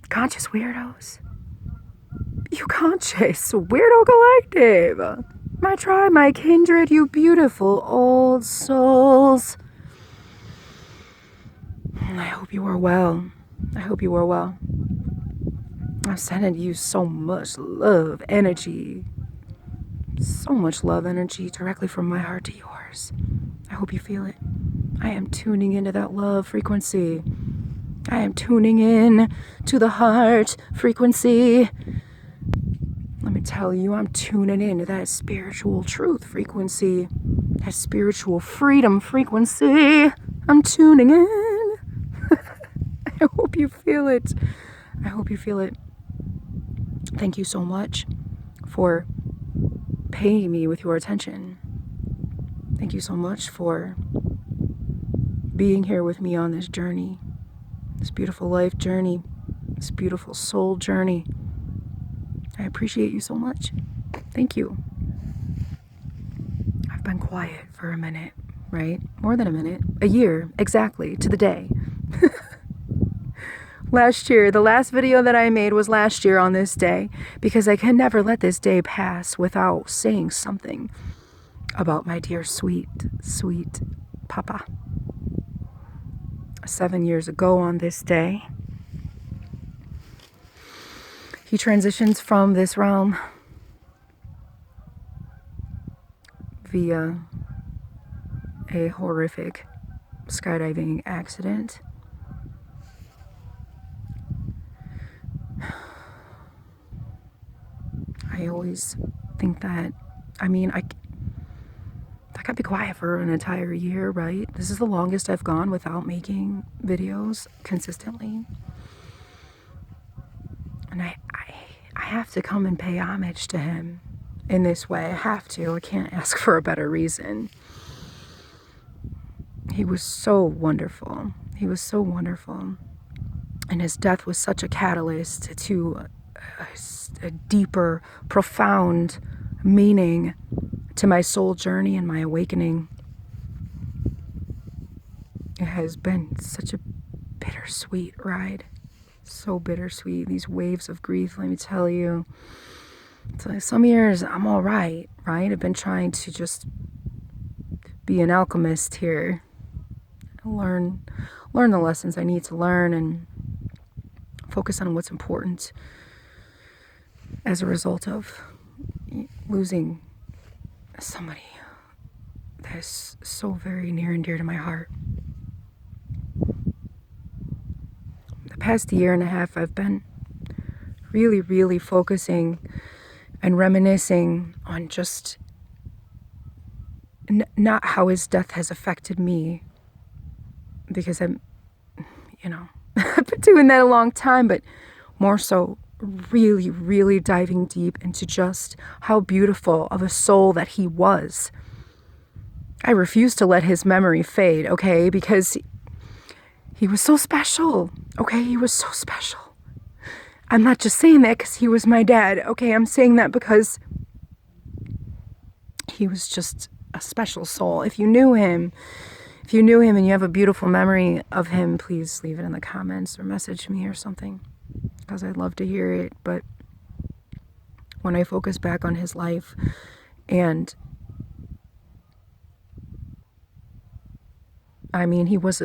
Conscious weirdos. You conscious weirdo collective. My tribe, my kindred, you beautiful old souls. I hope you are well. I hope you are well. I'm sending you so much love, energy. So much love, energy directly from my heart to yours. I hope you feel it. I am tuning into that love frequency. I am tuning in to the heart frequency. Let me tell you, I'm tuning into that spiritual truth frequency, that spiritual freedom frequency. I'm tuning in. I hope you feel it. I hope you feel it. Thank you so much for paying me with your attention. Thank you so much for being here with me on this journey, this beautiful life journey, this beautiful soul journey. I appreciate you so much. Thank you. I've been quiet for a minute, right? More than a minute. A year, exactly, to the day. Last year, the last video that I made was last year on this day, because I can never let this day pass without saying something about my dear sweet, sweet Papa. 7 years ago on this day, he transitions from this realm via a horrific skydiving accident. I always think that, I can't be quiet for an entire year, right? This is the longest I've gone without making videos consistently. And I have to come and pay homage to him in this way. I have to. I can't ask for a better reason. He was so wonderful. He was so wonderful. And his death was such a catalyst to a deeper, profound meaning to my soul journey and my awakening. It has been such a bittersweet ride. So bittersweet. These waves of grief, let me tell you. So some years I'm all right? I've been trying to just be an alchemist here. Learn the lessons I need to learn and focus on what's important as a result of losing somebody that's so very near and dear to my heart. The past year and a half, I've been really, really focusing and reminiscing on just not how his death has affected me, because I've been doing that a long time, but more so really, really diving deep into just how beautiful of a soul that he was. I refuse to let his memory fade, okay? Because he was so special, okay? He was so special. I'm not just saying that because he was my dad, okay? I'm saying that because he was just a special soul. If you knew him and you have a beautiful memory of him, please leave it in the comments or message me or something, because I'd love to hear it. But when I focus back on his life, and he was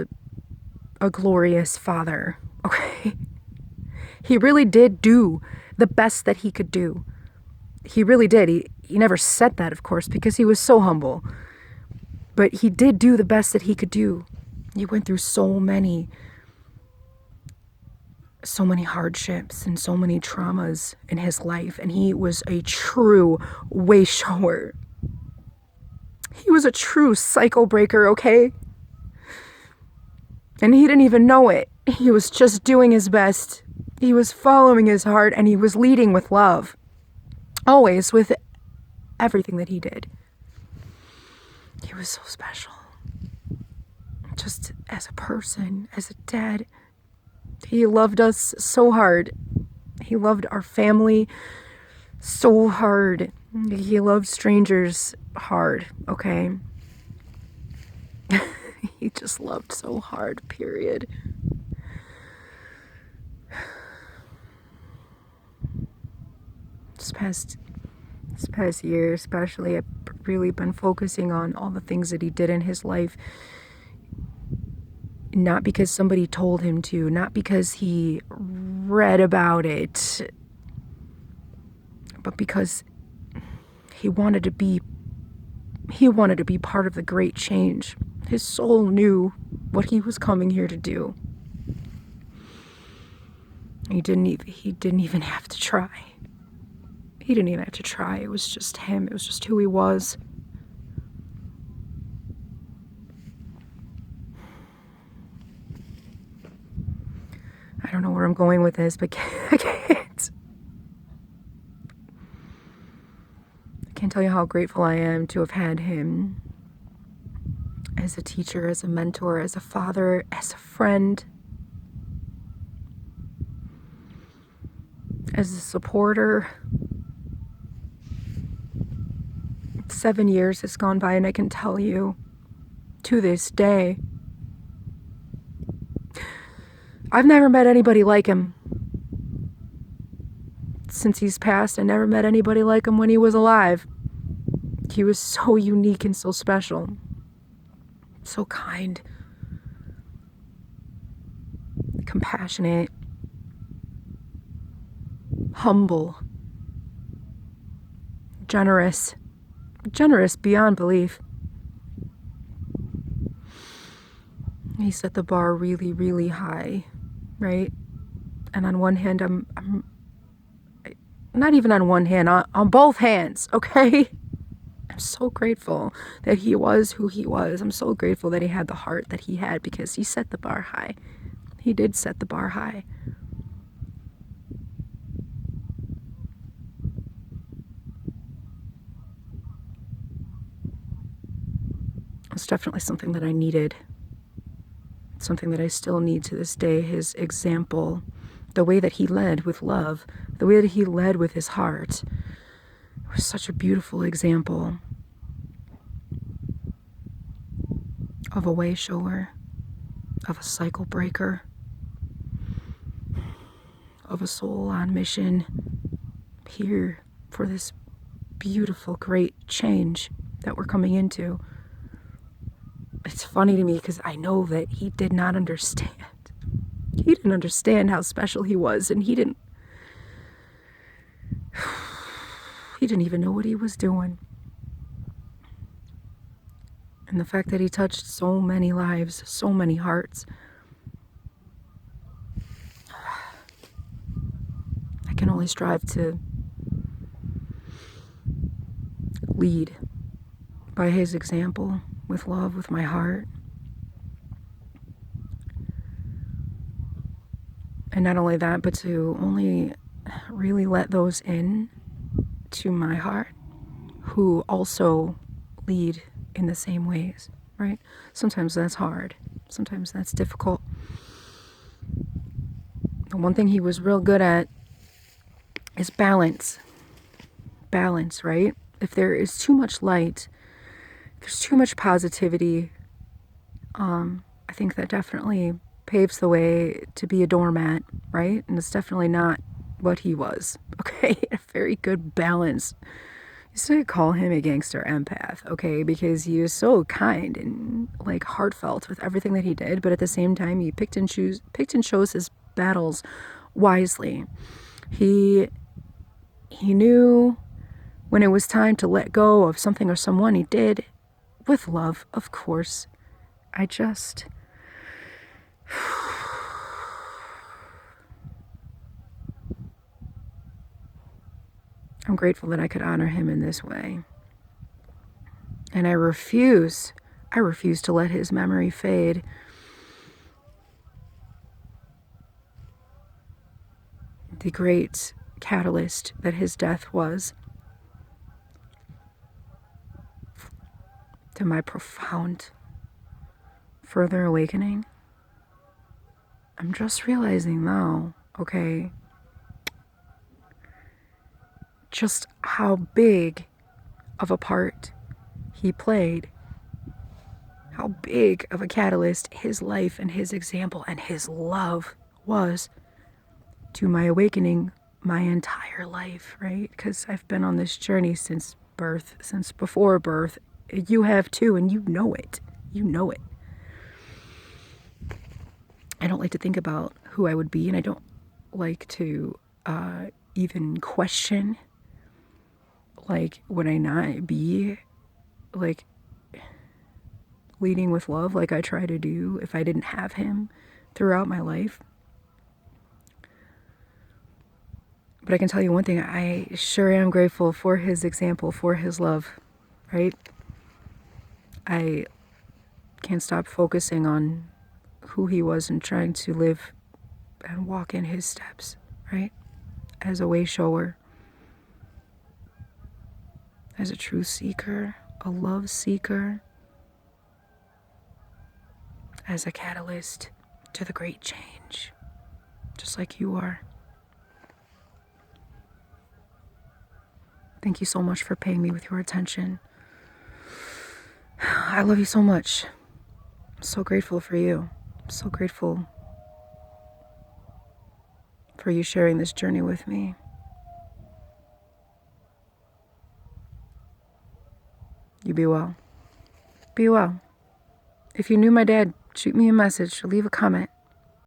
a glorious father, okay? He really did do the best that he could do. He really did. He never said that, of course, because he was so humble. But he did do the best that he could do. He went through so many hardships and so many traumas in his life. And he was a true way shower. He was a true cycle breaker, okay? And he didn't even know it. He was just doing his best. He was following his heart, and he was leading with love. Always, with everything that he did. He was so special. Just as a person, as a dad. He loved us so hard. He loved our family so hard. He loved strangers hard, okay? He just loved so hard, period. this past year especially, I've really been focusing on all the things that he did in his life. Not because somebody told him to, not because he read about it, but because he wanted to be part of the great change. His soul knew what he was coming here to do. He didn't even have to try. He didn't even have to try. It was just him. It was just who he was. I don't know where I'm going with this, but I can't tell you how grateful I am to have had him as a teacher, as a mentor, as a father, as a friend, as a supporter. 7 years has gone by, and I can tell you, to this day, I've never met anybody like him. Since he's passed, I never met anybody like him when he was alive. He was so unique and so special. So kind. Compassionate. Humble. Generous. Generous beyond belief. He set the bar really, really high, right? And on one hand, I'm not even on one hand, on both hands, okay? I'm so grateful that he was who he was. I'm so grateful that he had the heart that he had, because he set the bar high. He did set the bar high. It's definitely something that I needed. It's something that I still need to this day. His example, the way that he led with love, the way that he led with his heart, it was such a beautiful example of a way shower, of a cycle breaker, of a soul on mission here for this beautiful, great change that we're coming into. It's funny to me because I know that he did not understand. He didn't understand how special he was, and he didn't even know what he was doing. And the fact that he touched so many lives, so many hearts, I can only strive to lead by his example, with love, with my heart. And not only that, but to only really let those in to my heart who also lead in the same ways, right? Sometimes that's hard. Sometimes that's difficult. The one thing he was real good at is balance. Balance, right? If there is too much light, there's too much positivity, I think that definitely paves the way to be a doormat, right? And it's definitely not what he was, okay? A very good balance. I used to call him a gangster empath, okay? Because he was so kind and like heartfelt with everything that he did, but at the same time, he picked and chose his battles wisely. He knew when it was time to let go of something or someone. He did, with love, of course. I'm grateful that I could honor him in this way. And I refuse to let his memory fade. The great catalyst that his death was to my profound further awakening. I'm just realizing now, okay, just how big of a part he played, how big of a catalyst his life and his example and his love was to my awakening my entire life, right? Because I've been on this journey since birth, since before birth. You have too, and you know it. You know it. I don't like to think about who I would be, and I don't like to even question, like, would I not be, like, leading with love like I try to do if I didn't have him throughout my life? But I can tell you one thing, I sure am grateful for his example, for his love, right? I can't stop focusing on who he was and trying to live and walk in his steps, right? As a way shower, as a truth seeker, a love seeker, as a catalyst to the great change, just like you are. Thank you so much for paying me with your attention. I love you so much. I'm so grateful for you. I'm so grateful for you sharing this journey with me. You be well. Be well. If you knew my dad, shoot me a message or leave a comment.